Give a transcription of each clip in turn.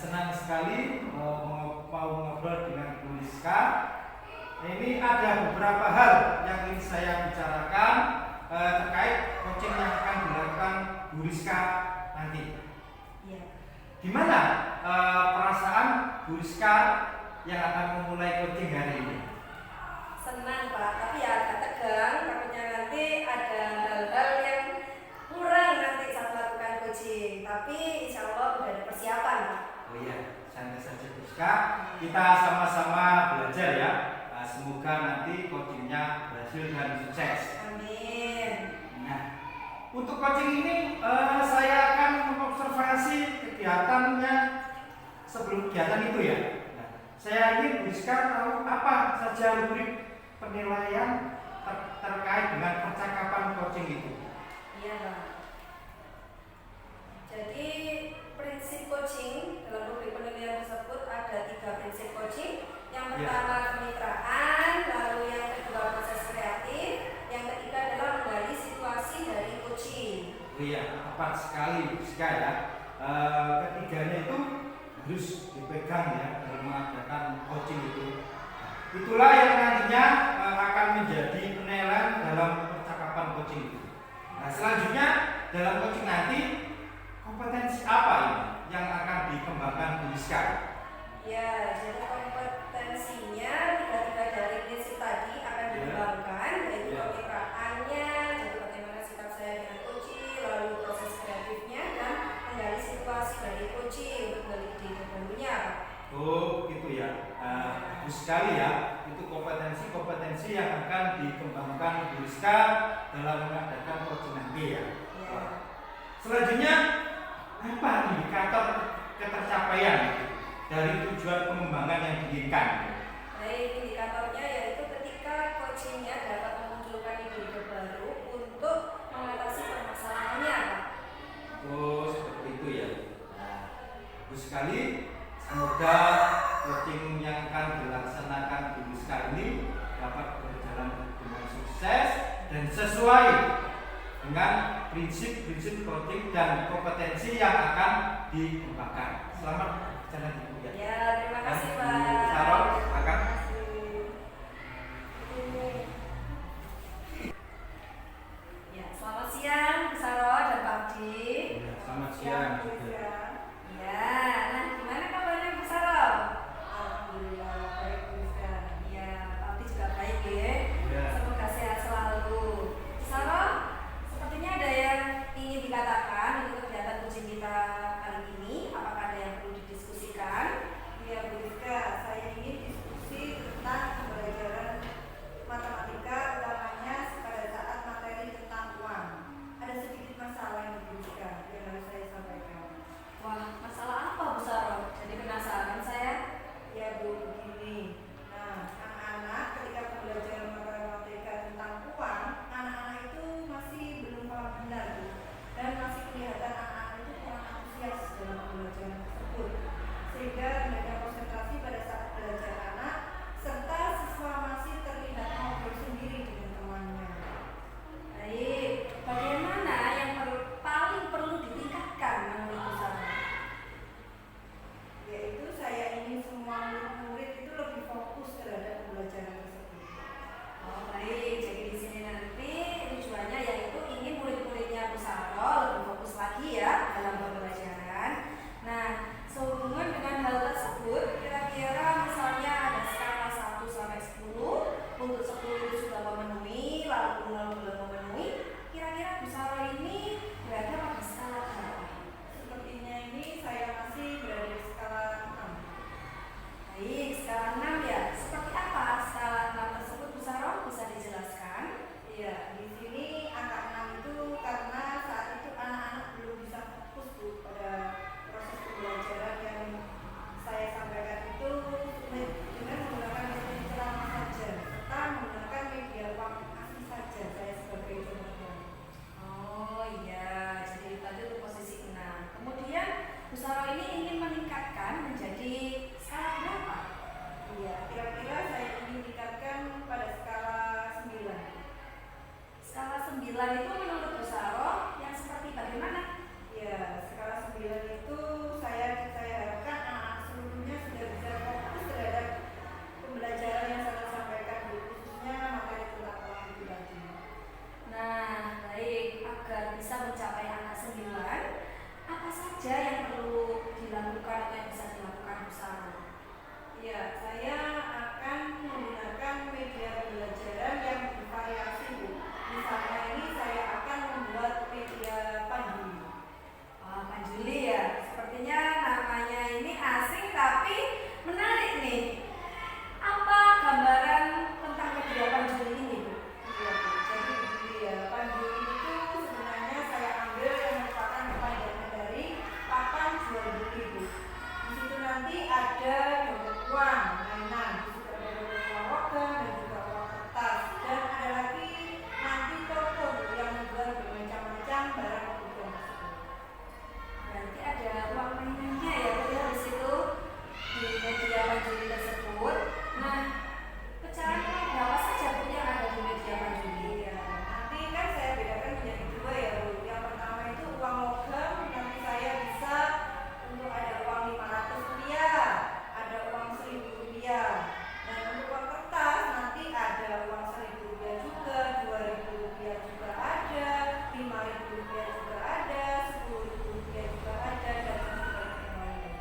senang sekali mau ngobrol dengan Bu Rizka. Ini ada beberapa hal yang ingin saya bicarakan terkait coaching yang akan dilakukan Bu Rizka nanti. Iya. Gimana perasaan Bu Rizka yang akan memulai coaching hari ini? Senang Pak, tapi ya agak tegang. Takutnya nanti ada hal-hal yang kurang nanti saat melakukan coaching. Tapi insya Allah udah ada persiapan Pak. Oh iya, santai saja Bu Rizka. Kita sama-sama belajar ya. Semoga nanti coachingnya berhasil dan sukses. Amin. Nah, untuk coaching ini saya akan mengobservasi kegiatannya sebelum kegiatan itu ya. Nah, saya ingin Bu Rizka tahu apa saja rubrik penilaian terkait dengan percakapan coaching itu. Iya Pak. Jadi prinsip coaching dalam rubrik penilaian tersebut ada 3 prinsip coaching. Yang pertama kemitraan, lalu yang kedua proses kreatif, yang ketiga adalah menggali situasi dari coaching. Oh iya, tepat sekali Bu Rizka ya. Ketiganya itu harus dipegang ya dalam mengadakan coaching itu. Itulah yang nantinya akan menjadi penilaian dalam percakapan coaching itu. Nah, selanjutnya dalam coaching nanti kompetensi apa ini yang akan dikembangkan Bu Rizka? Ya, jadi kompetensinya tiga dari prinsip tadi akan dikembangkan, yaitu kemitraannya, jadi bagaimana sikap saya dengan coaching, lalu proses kreatifnya dan menggali situasi dari coaching untuk menggali ide barunya. Oh, gitu ya. Bagus sekali ya. Itu kompetensi yang akan dikembangkan Bu Rizka dalam mengadakan coaching nanti ya. Selanjutnya apa indikator ketercapaian dari tujuan pengembangan yang diinginkan? Baik, indikatornya yaitu ketika coachingnya dapat memunculkan ide-ide baru untuk mengatasi permasalahannya. Oh, seperti itu ya. Nah, bagus sekali. Semoga coaching yang akan dilaksanakan Bu Rizka ini dapat berjalan dengan sukses dan sesuai dengan prinsip-prinsip coaching dan kompetensi yang akan dikembangkan. Selamat berjalan Ibu ya. Ya, terima kasih Bu Pak. Sarah, silakan. Ya, selamat siang Bu Saro dan Pak Abdi. Ya, selamat siang. Ya, nah gimana kabarnya Bu Saro? Alhamdulillah baik Bu Rizka. Ya, Pak Abdi juga baik ya. Ya. Semoga sehat selalu. Bu Saro, sepertinya ada yang ingin dikatakan untuk kegiatan coaching kita kali ini. Apakah ada yang perlu didiskusikan? Ya Bu Rizka, saya ingin diskusi tentang pembelajaran matematika, utamanya pada saat materi tentang uang. Ada sedikit masalah yang Bu Rizka yang harus saya sampaikan. Wah, masalah apa Bu Saro? Jadi penasaran saya. Ya Bu, begini. Nah, anak-anak ketika pembelajaran matematika tentang uang, anak-anak itu masih belum paham benar Bu. Dan masih kelihatan anak-anak itu kurang antusias dalam pembelajaran tersebut. Sehingga rendah konsentrasi pada saat belajar anak, serta siswa masih terlihat ngobrol sendiri dengan temannya. Baik, bagaimana yang paling perlu ditingkatkan menurut Bu Saro? Yaitu saya ingin semua murid itu lebih fokus terhadap pembelajaran tersebut. Oh baik, jadi di sini nanti tujuannya yaitu ingin murid-muridnya Bu Saro lebih fokus lagi ya dalam pembelajaran. Nah, sehubungan dengan hal tersebut saja yang perlu dilakukan atau yang bisa dilakukan Bu Saro? Ya, saya akan menggunakan media pembelajaran yang bervariasi, Bu. Misalnya ini saya akan membuat media panjuli. Panjuli ya, sepertinya namanya ini asing tapi menarik nih. Apa gambaran tentang media panjuli ini, Bu? Iya, Bu. Jadi begini ya, panjuli itu sebenarnya saya ambil yang merupakan kepanjangan dari papan jual beli, Bu. Di situ nanti ada dompet uang, mainan, di situ ada dompet uang logam dan juga uang kertas, dan ada lagi nanti toko, Bu, yang menjual bermacam-macam barang kebutuhan tersebut. Berarti ada uang mainannya ya, Bu, ya, di situ di media panjuli tersebut. Nah, pecahannya berapa saja, Bu, yang ada di media panjuli? Iya, nanti kan saya bedakan menjadi dua ya, Bu. Yang pertama itu uang logam, nanti saya bisa untuk ada uang Rp500, ada uang Rp1.000. Dan untuk uang kertas nanti ada uang Rp1.000 juga, Rp2.000 juga ada, Rp5.000 juga ada, Rp10.000 juga ada, dan sebagainya yang lainnya.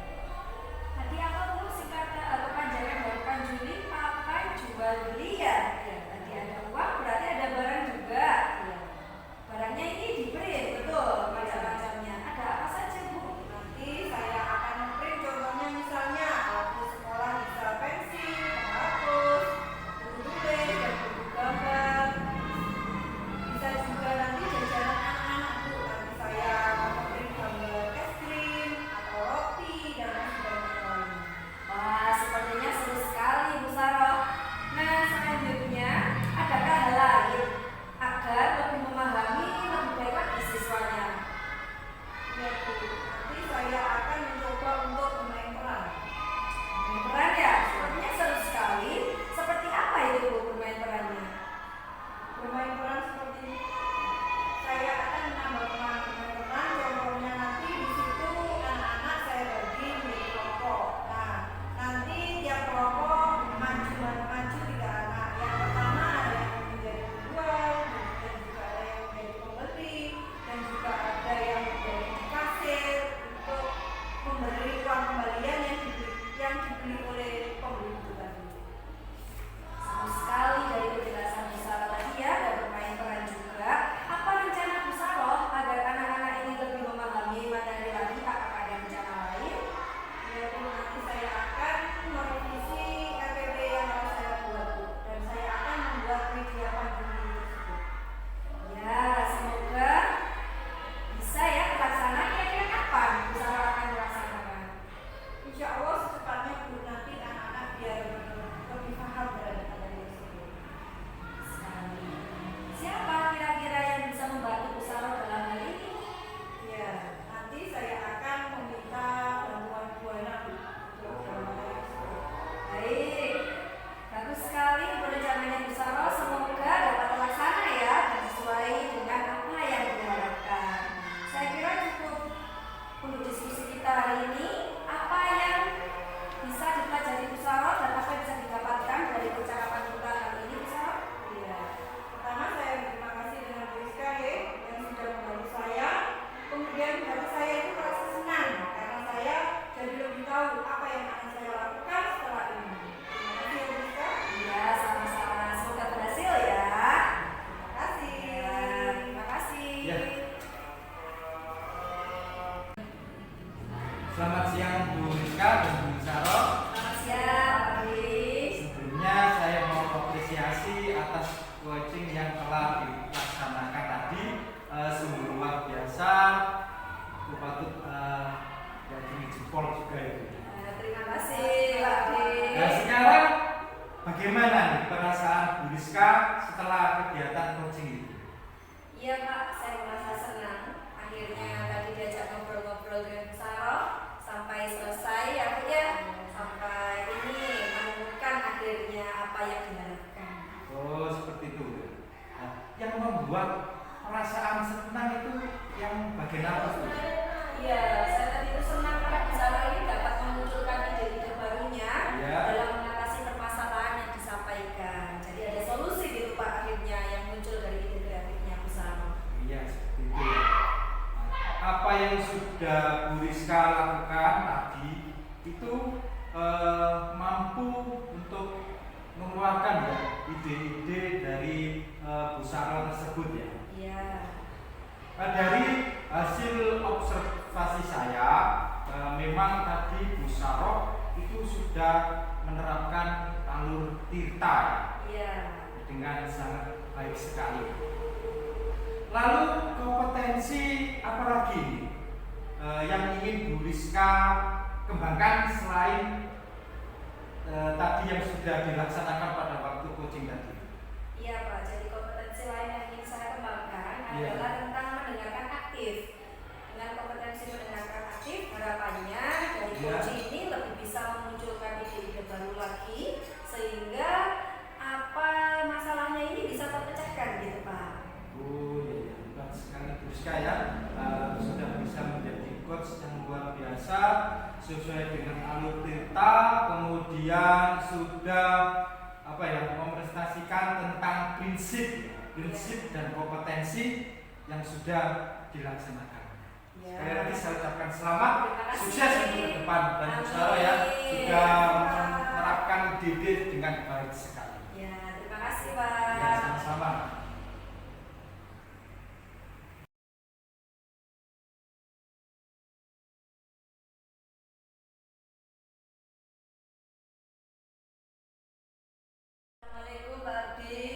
Tadi apa, Bu, singkatan atau panjangan dari panjuli? Papan jual beli ya? Iya. Tadi ada uang, berarti ada barang juga. Iya. Barangnya ini di-print, betul, macam-macamnya. Ada apa saja, Bu? Nanti saya akan print contohnya misalnya buku sekolah bisa pensil, penghapus, buku tulis, dan buku gambar. Bisa juga nanti jajanan anak-anak, Bu. Nanti saya print gambar es krim atau roti dan lain sebagainya. Wah, sepertinya seru sekali, Bu Saro. Nah, selanjutnya, adakah hal lain agar lebih memahami lebih baik lagi siswanya? Ya, Bu. Nanti saya akan mencoba untuk bermain peran. Bermain peran ya, sepertinya seru sekali. Seperti apa itu, Bu, bermain perannya? Bermain peran seperti saya akan menambah peran. Contohnya nanti di situ anak-anak saya bagi menjadi kelompok. Nah, nanti tiap kelompok maju 3 anak. Yang pertama ada yang menjadi penjual, dan juga ada yang menjadi pembeli, dan juga ada yang menjadi kasir untuk memberi uang kembalian yang dibeli oleh pembeli itu tadi. Seru sekali dari penjelasan Bu Saro tadi ya, ada bermain peran juga. Apa rencana Bu Saro agar anak-anak ini lebih memahami materi lagi? Apakah ada rencana lain? Ya, Bu, nanti saya akan merevisi RPP yang harus saya buat, Bu, dan saya akan membuat media panjuli tersebut. Ya, semoga bisa ya terlaksana. Kira-kira kapan Bu Saro akan melaksanakan? Insya Allah secepatnya, Bu, nanti anak-anak biar lebih paham terhadap materi tersebut. Sekali. Siapa kira-kira yang bisa membantu Bu Saro dalam hal ini? Ya, nanti saya akan meminta bantuan Bu Ana, Bu, untuk dalam materi tersebut. Baik, bagus sekali rencananya Bu Saro. Semoga dapat terlaksana ya dan sesuai dengan apa yang diharapkan. Saya kira cukup untuk diskusi kita hari ini. Apa yang bisa dipelajari Bu Saro dan apa yang bisa didapatkan dari percakapan kita kali ini, Bu Saro? Ya, pertama saya berterima kasih dengan Bu Rizka ya, yang sudah membantu saya. Kemudian hati saya itu merasa senang karena saya jadi lebih tahu apa yang akan saya lakukan setelah ini. Terima kasih ya, Bu Rizka. Iya, sama-sama. Semoga berhasil ya. Terima kasih. Ya, terima kasih. Ya. Selamat siang Bu Rizka dan Bu Saro. Selamat siang, Pak Haris. Sebelumnya saya mau apresiasi atas coaching yang telah dilaksanakan tadi. Sungguh luar biasa. Aku patut jadi jempol juga itu. Terima kasih, Pak Haris. Nah sekarang bagaimana nih perasaan Bu Rizka setelah kegiatan coaching itu? Iya Pak, saya merasa senang. Akhirnya tadi diajak ngobrol-ngobrol dengan Bu Saro sampai selesai. Akhirnya Rizka lakukan tadi itu mampu untuk mengeluarkan ya ide-ide dari Bu Saro tersebut ya. Iya. Dari hasil observasi saya, memang tadi Bu Saro itu sudah menerapkan alur tirta Iya. dengan sangat baik sekali. Lalu kompetensi apa lagi nih, yang ingin Bu Rizka kembangkan selain tadi yang sudah dilaksanakan pada waktu coaching tadi? Iya Pak, jadi kompetensi lain yang ingin saya kembangkan Iya. adalah tentang mendengarkan aktif. Dengan kompetensi mendengarkan aktif, harapannya dari Iya. coaching ini lebih bisa memunculkan ide-ide baru lagi, sehingga apa masalahnya ini bisa terpecahkan gitu Pak. Oh iya, hebat sekali Bu Rizka ya, sudah bisa menjadi coach yang luar biasa sesuai dengan alur tirta, kemudian sudah mepresentasikan tentang prinsip dan kompetensi yang sudah dilaksanakan. Ya. Sekali lagi saya ucapkan selamat, Terima kasih. sukses untuk ke depan dan Bu Saro ya sudah menerapkan ide dengan baik sekali. Ya, terima kasih Pak. Ya, sama-sama. Assalamualaikum Pak Abdi.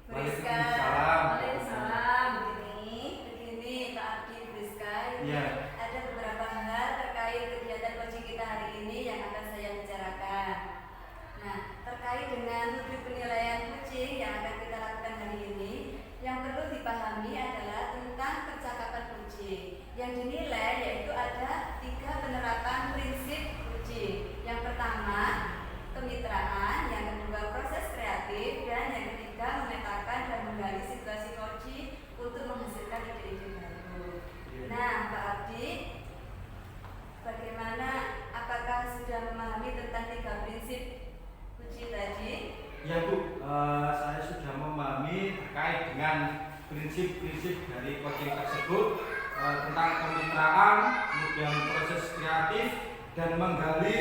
Bu Rizka. Waalaikumsalam. Waalaikumsalam. Begini Pak Abdi, Bu Rizka. Iya. Ada beberapa hal terkait kegiatan coaching kita hari ini yang akan saya bicarakan. Nah, terkait dengan rubrik penilaian coaching yang akan kita lakukan hari ini, yang perlu dipahami adalah tentang percakapan coaching. Yang dinilai yaitu ada 3 penerapan prinsip coaching. Yang pertama, kemitraan, yang kedua proses kreatif, dan yang ketiga memetakan dan menggali situasi coaching untuk menghasilkan ide-ide baru. Nah, Pak Abdi, bagaimana? Apakah sudah memahami tentang 3 prinsip coaching tadi? Ya Bu, saya sudah memahami terkait dengan prinsip-prinsip dari coaching tersebut, tentang kemitraan, kemudian proses kreatif, dan menggali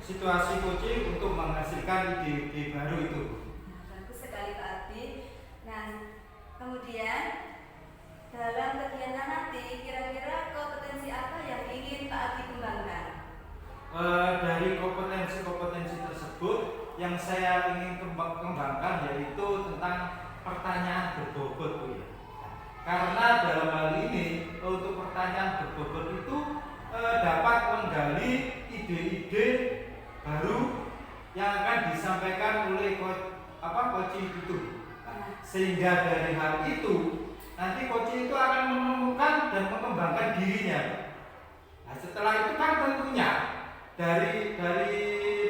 situasi coaching untuk menghasilkan ide-ide baru itu. Nah, bagus sekali Pak Abdi. Nah, kemudian dalam kegiatan nanti kira-kira kompetensi apa yang ingin Pak Abdi kembangkan? Dari kompetensi-kompetensi tersebut yang saya ingin kembangkan yaitu tentang pertanyaan berbobot Bu ya. Karena dalam hal ini untuk pertanyaan berbobot itu dapat menggali ide-ide baru yang akan disampaikan oleh coaching itu. Sehingga dari hal itu nanti coaching itu akan menemukan dan mengembangkan dirinya. Nah, setelah itu kan tentunya dari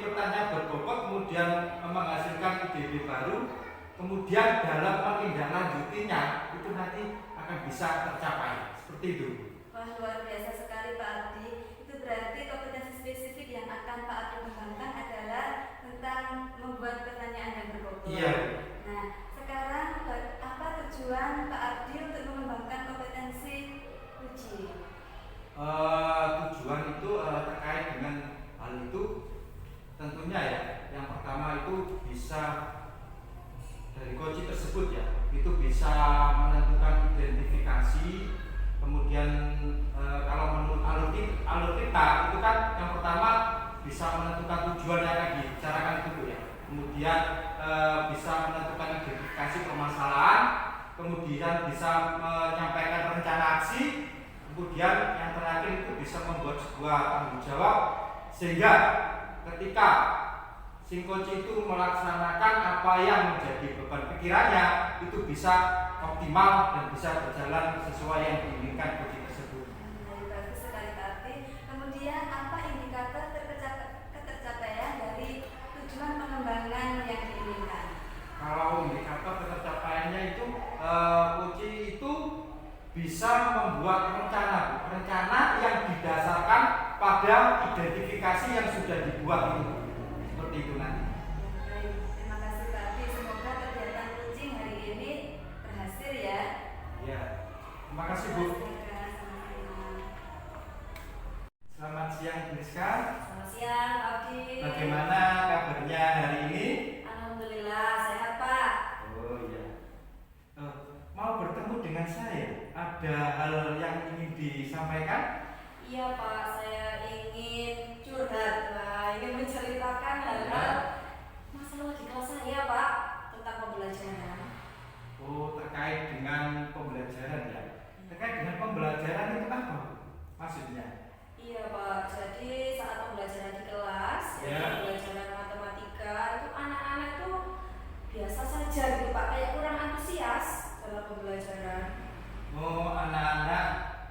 pertanyaan berbobot kemudian menghasilkan ide-ide baru, kemudian dalam menindaklanjutinya itu nanti akan bisa tercapai seperti itu. Wah, luar biasa sekali Pak Abdi. Itu berarti kompetensi spesifik yang akan Pak Abdi kembangkan adalah tentang membuat pertanyaan yang berbobot. Iya. Nah, sekarang apa tujuan Pak Abdi untuk mengembangkan kompetensi coaching? Tujuan itu terkait dengan hal itu tentunya ya, yang pertama itu bisa dari coaching tersebut ya, itu bisa menentukan identifikasi, kemudian kalau menurut alur kita itu kan yang pertama bisa menentukan tujuan yang akan dibicarakan itu ya, kemudian bisa menentukan identifikasi permasalahan, kemudian bisa menyampaikan rencana aksi, kemudian yang terakhir itu bisa membuat sebuah tanggung jawab sehingga ketika si coach itu melaksanakan apa yang menjadi beban pikirannya itu bisa optimal dan bisa berjalan sesuai yang diinginkan coach tersebut. Bagus sekali Pak Abdi. Kemudian apa indikator ketercapaian dari tujuan pengembangan yang diinginkan? Kalau indikator ketercapaiannya itu coach itu bisa membuat rencana yang didasarkan pada identifikasi yang sudah dibuat itu. Seperti itu nanti. Baik, terima kasih Pak Abdi. Semoga kegiatan coaching hari ini berhasil ya. Ya. Terima kasih Bu. Sama-sama. Selamat siang Bu Rizka. Selamat siang, Pak Abdi. Bagaimana kabarnya hari ini? Alhamdulillah, sehat Pak. Oh iya. Mau bertemu dengan saya? Ada hal yang ingin disampaikan? Iya Pak, saya ingin curhat, Pak. Ingin menceritakan hal-hal masalah di kelas saya Pak, tentang pembelajaran. Oh, terkait dengan pembelajaran ya. Terkait dengan pembelajaran itu apa maksudnya? Iya Pak, jadi saat pembelajaran di kelas, Ya. pembelajaran matematika itu anak-anak itu biasa saja gitu Pak, kayak kurang antusias dalam pembelajaran. Oh, anak-anak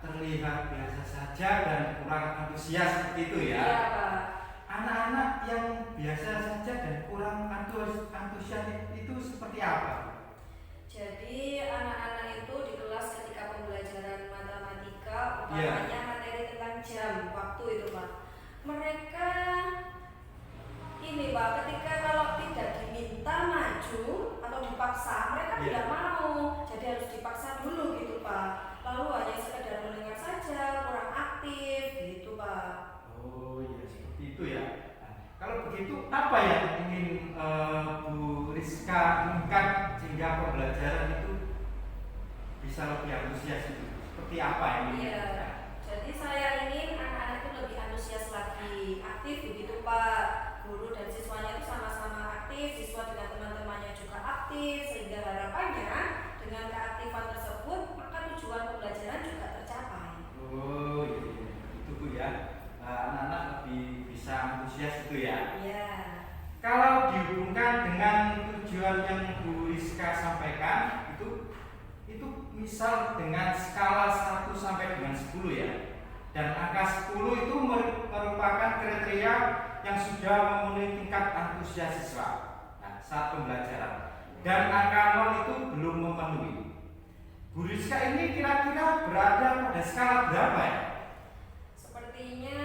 terlihat biasa saja dan kurang antusias seperti itu ya. Iya Pak. Anak-anak yang biasa saja dan kurang antusias itu seperti apa? Jadi anak-anak itu di kelas ketika pembelajaran matematika, utamanya materi tentang jam waktu itu Pak, mereka ini Pak, ketika kalau tidak diminta maju atau dipaksa, mereka tidak mau, jadi harus dipaksa dulu gitu Pak. Lalu hanya sekedar mendengar saja, kurang aktif gitu Pak. Oh iya, seperti itu ya. Nah, kalau begitu apa yang ingin Bu Rizka ungkap sehingga pembelajaran itu bisa lebih antusias itu? Seperti apa yang ingin Iya, diungkap? jadi saya ingin anak-anak itu lebih antusias lagi, aktif begitu Pak. Guru dan siswanya itu sama-sama aktif, siswa dengan teman-temannya juga aktif, sehingga harapannya dengan keaktifan tersebut maka tujuan pembelajaran juga tercapai. Oh iya, iya. Itu Bu ya. Anak-anak lebih bisa antusias itu ya. Iya. Kalau dihubungkan dengan tujuan yang Bu Rizka sampaikan itu misal dengan skala 1 sampai dengan 10 ya. Dan angka 10 itu merupakan kriteria yang sudah memenuhi tingkat antusias siswa saat pembelajaran. Dan angka 0 itu belum memenuhi. Bu Rizka ini kira-kira berada pada skala berapa ya? Sepertinya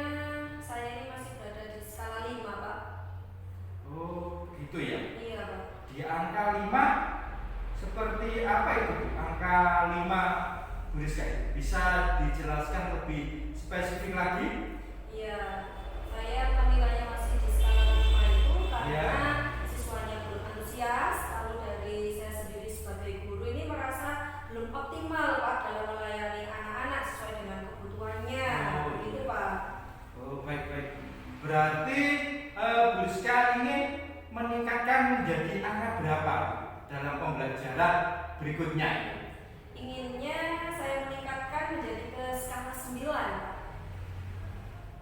saya ini masih berada di skala 5 Pak. Oh gitu ya. Iya Pak. Di angka 5 seperti apa itu? Angka 5 Bu Rizka bisa dijelaskan lebih spesifik lagi? Iya, saya nilainya masih di skala 5 itu karena Iya. siswanya belum antusias, lalu dari saya sendiri sebagai guru ini merasa belum optimal Pak dalam melayani anak-anak sesuai dengan kebutuhannya. Oh, Begitu iya. Pak. Oh baik-baik. Berarti Bu Rizka ingin meningkatkan menjadi angka berapa dalam pembelajaran berikutnya? Inginnya saya meningkatkan menjadi ke skala 9 Pak.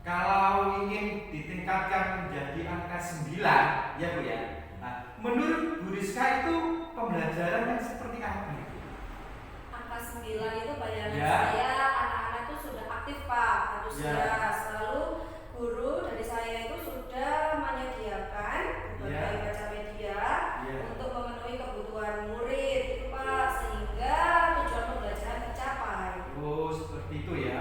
Kalau ingin ditingkatkan menjadi angka 9 ya Bu ya. Nah, menurut Bu Rizka itu pembelajaran yang seperti apa? Angka 9 itu bayangan Ya. saya anak-anak itu sudah aktif Pak, antusias. Lalu guru dari saya itu sudah menyediakan berbagai macam media untuk memenuhi kebutuhan murid itu Pak, sehingga tujuan pembelajaran tercapai. Oh seperti itu ya.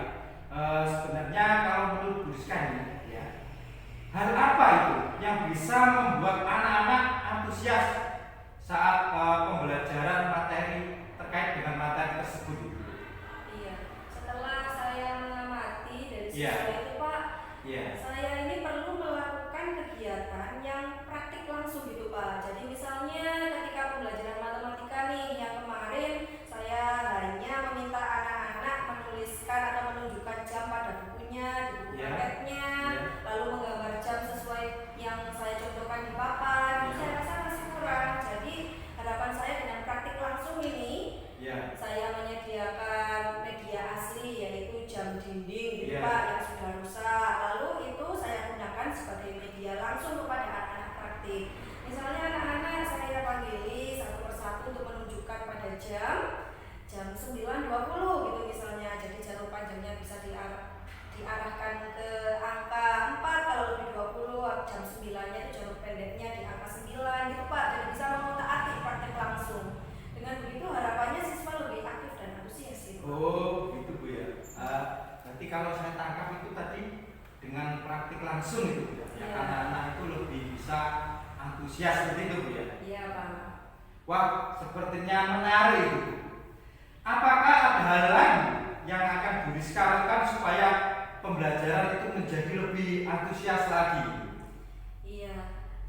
Sebenarnya kalau menurut Bu Rizka ini ya, hal apa itu yang bisa membuat anak-anak antusias saat pembelajaran materi terkait dengan materi tersebut? Iya. Setelah saya mengamati dari Iya. siswa itu Pak, Iya. saya ini perlu melakukan kegiatan yang praktik langsung gitu Pak. Jadi misalnya ketika pembelajaran matematika nih yang kemarin saya hanya meminta anak-anak menuliskan atau menunjukkan jam pada bukunya, di buku Ya. paletnya, Ya. lalu menggambar jam sesuai yang saya contohkan di papan. Ya. Saya rasa masih kurang. Jadi harapan saya dengan praktik langsung ini, Ya. saya menyediakan media asli yaitu jam dinding gitu Ya. Pak yang sudah rusak. Lalu itu saya gunakan sebagai media langsung kepada anak-anak praktik. Misalnya anak-anak saya panggili satu persatu untuk menunjukkan pada jam 9.20 gitu misalnya. Jadi jarum panjangnya bisa diarahkan ke angka 4 kalau lebih 20, jam 9-nya itu jarum pendeknya di angka 9 gitu Pak. Jadi bisa mengutak-atik praktek langsung. Dengan begitu harapannya siswa lebih aktif dan antusias gitu. Oh gitu Bu ya. Berarti kalau saya tangkap itu tadi dengan praktik langsung itu Bu ya. Iya. Anak-anak itu lebih bisa antusias seperti itu Bu ya. Iya Pak. Wah sepertinya menarik itu. Apakah ada hal lain yang akan Bu Rizka lakukan supaya pembelajaran itu menjadi lebih antusias lagi? Iya,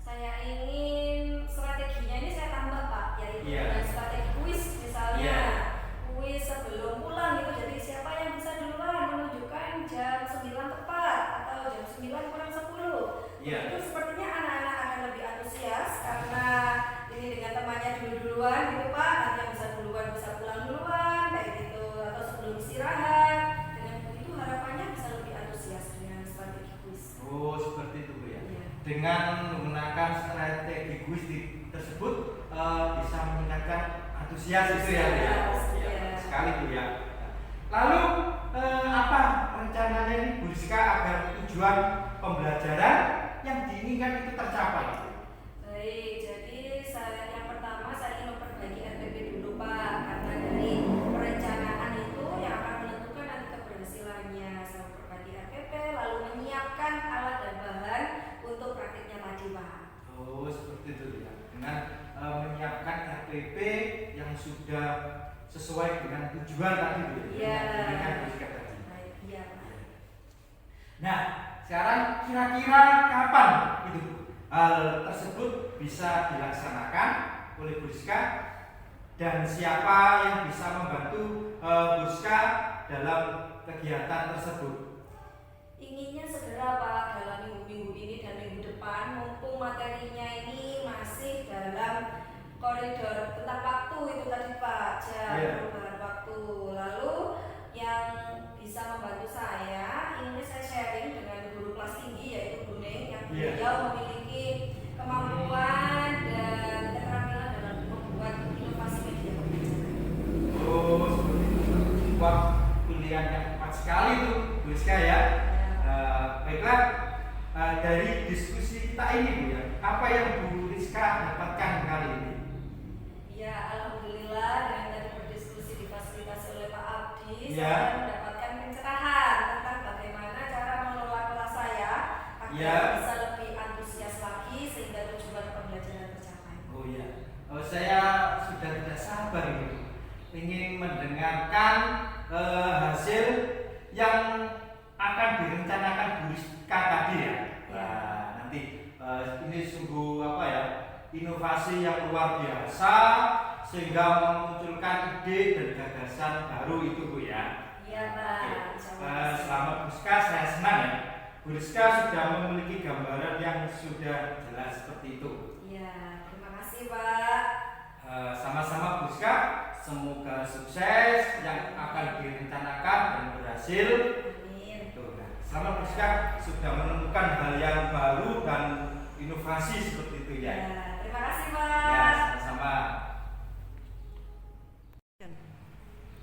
saya ingin strateginya ini saya tambah Pak, yaitu Iya. dengan strategi kuis misalnya. Iya. Kuis sebelum pulang gitu, jadi siapa yang bisa duluan menunjukkan jam 9 tepat atau jam 9 kurang 10. Iya. Itu sepertinya anak-anak akan lebih antusias karena ini dengan temannya duluan gitu Pak, nanti yang bisa duluan bisa pulang duluan kayak gitu, atau sebelum istirahat. Dengan begitu harapannya bisa lebih antusias dengan strategi kuis. Oh, seperti itu Bu ya. Iya. Dengan menggunakan strategi kuis tersebut bisa meningkatkan antusias itu ya, Bu ya. Antusias, Iya, iya. sekali Bu ya. Lalu apa rencananya ini Bu Rizka agar tujuan pembelajaran yang diinginkan itu tercapai? Baik, jadi yang pertama saya ingin memperbaiki RTP dulu Pak, karena dari perencanaan itu yang akan menentukan nanti keberhasilannya. Saya memperbaiki RTP, lalu menyiapkan alat dan bahan untuk praktiknya tadi Pak. Oh, seperti itu ya. Dengan menyiapkan RTP yang sudah sesuai dengan tujuan tadi Bu ya. Iya. Yang diinginkan Bu Rizka tadi. Baik, iya Pak. Nah, sekarang kira-kira kapan itu hal tersebut bisa dilaksanakan oleh Bu Rizka dan siapa yang bisa membantu Bu Rizka dalam kegiatan tersebut? Inginnya segera Pak dalam minggu-minggu ini dan minggu depan, mumpung materinya ini masih dalam koridor tentang waktu itu tadi Pak, jam Iya. perubahan waktu. Lalu yang bisa membantu saya, ini saya sharing dengan guru kelas tinggi yaitu Bu Neng yang Iya. beliau memiliki kemampuan dan keterampilan dalam membuat inovasi media pembelajaran. Oh, seperti itu. Wah, pilihan yang tepat sekali tuh Bu Rizka ya. Baiklah, dari diskusi kita ini Bu ya, apa yang Bu Rizka dapatkan kali ini? Ya, alhamdulillah dengan tadi berdiskusi difasilitasi oleh Pak Abdi, Ya. saya mendapatkan pencerahan tentang bagaimana cara mengelola kelas saya agar Ya. bisa lebih antusias lagi sehingga tujuan pembelajaran tercapai. Oh iya, saya sudah tidak sabar ini, ingin mendengarkan hasil yang akan direncanakan Bu Rizka tadi ya. Nah, nanti ini sungguh apa ya, inovasi yang luar biasa sehingga memunculkan ide dan gagasan baru itu Bu ya. Iya Pak. Oke. Insyaallah. Selamat Bu Rizka, saya senang ya. Bu Rizka sudah memiliki gambaran yang sudah jelas seperti itu. Iya, terima kasih Pak. Sama-sama Bu Rizka, semoga sukses yang akan direncanakan dan berhasil. Amin. Tuh, nah, selamat Bu Rizka sudah menemukan hal yang baru dan inovasi seperti itu ya. Ya, terima kasih Ya, Pak. sama-sama.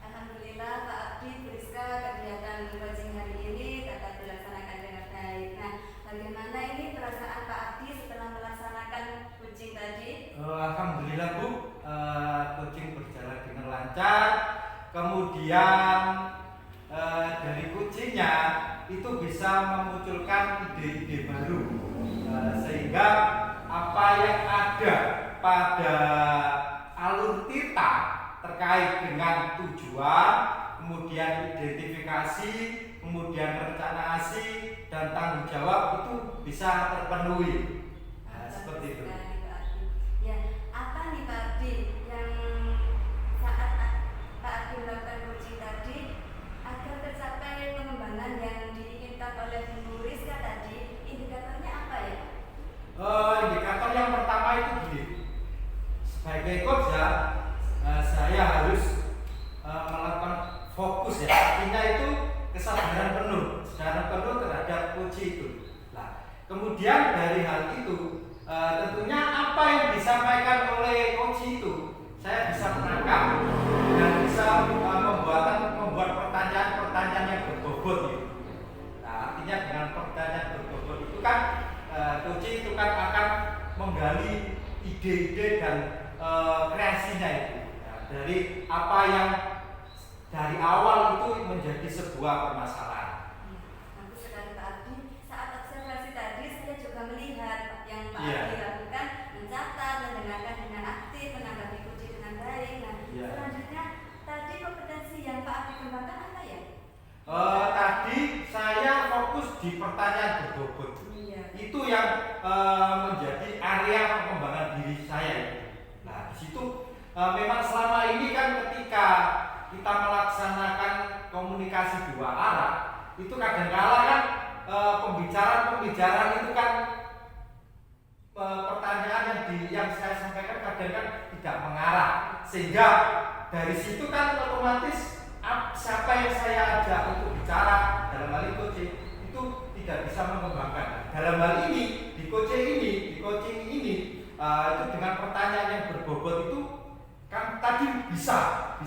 Alhamdulillah Pak Abdi, Bu Rizka, kegiatan coaching hari ini dapat dilaksanakan dengan baik. Nah, bagaimana ini perasaan Pak Abdi setelah melaksanakan coaching tadi? Alhamdulillah Bu, coaching berjalan dengan lancar. Kemudian dari coachingnya itu bisa memunculkan ide-ide baru, sehingga apa yang ada pada alur kita terkait dengan tujuan, kemudian identifikasi, kemudian rencanaasi dan tanggung jawab itu bisa terpenuhi. Nah, seperti itu. Sekali, Pak Abdi. Ya, apa nih Pak Abdi yang saat Pak Abdi melakukan coaching tadi agar tercapai pengembangan yang diinginkan oleh Bu Rizka tadi, indikatornya apa ya? Indikator yang pertama itu gini, sebagai coach ya, saya harus melakukan fokus ya, artinya itu kesadaran penuh terhadap coach itu. Nah, kemudian dari hal itu tentunya apa yang disampaikan oleh coach itu saya bisa menangkap dan bisa membuat pertanyaan-pertanyaan yang berbobot gitu. Nah, artinya dengan pertanyaan berbobot itu kan coach itu kan akan menggali ide-ide dan kreasinya itu. Nah, dari apa yang dari awal itu menjadi sebuah permasalahan. Bagus sekali Pak Abdi. Saat observasi tadi saya juga melihat yang Pak Iya. Abdi lakukan, mencatat, mendengarkan dengan aktif, menanggapi coaching dengan baik. Nah, Iya. selanjutnya tadi kompetensi yang Pak Abdi kembangkan apa ya? Tadi saya berbobot. Iya. Itu yang menjadi area pengembangan diri saya. Nah, di situ memang selama ini kan ketika kita melaksanakan komunikasi dua arah, itu kadang-kala kan pembicaraan itu kan pertanyaan yang saya sampaikan kadang kan tidak mengarah, sehingga dari situ kan otomatis siapa yang saya ajak untuk bicara dalam hal ini coaching itu tidak bisa mengembangkan. Dalam hal ini di coaching ini itu dengan pertanyaan yang berbobot itu kan tadi bisa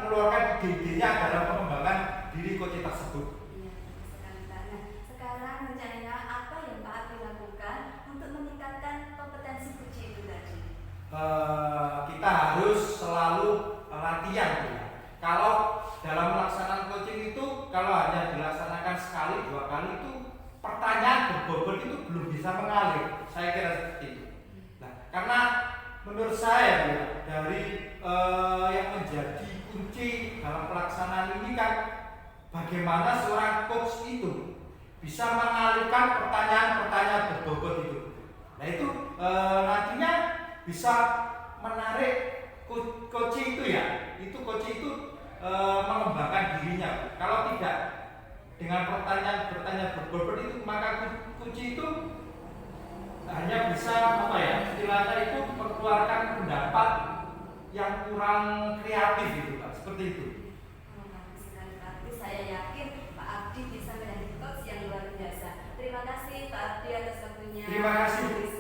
mengeluarkan ide-idenya dalam pengembangan diri coaching tersebut. Iya, betul sekali Pak. Nah, sekarang rencananya apa yang Pak Abdi lakukan untuk meningkatkan kompetensi coaching itu tadi? Kita harus selalu latihan. Kalau dalam melaksanakan coaching itu, kalau hanya dilaksanakan sekali dua kali itu pertanyaan berbobot itu belum bisa mengalir. Saya kira seperti itu. Nah, karena menurut saya dari yang menjadi kunci dalam pelaksanaan ini kan bagaimana seorang coach itu bisa mengalirkan pertanyaan-pertanyaan berbobot itu. Nah itu nantinya bisa menarik coaching itu coaching itu mengembangkan dirinya. Kalau tidak dengan pertanyaan berbobot itu, maka coaching itu hanya bisa istilahnya itu mengeluarkan pendapat yang kurang kreatif gitu Pak, seperti itu. Bagus sekali Pak Abdi. Saya yakin Pak Abdi bisa menjadi coach yang luar biasa. Terima kasih Pak Abdi atas waktunya. Terima kasih.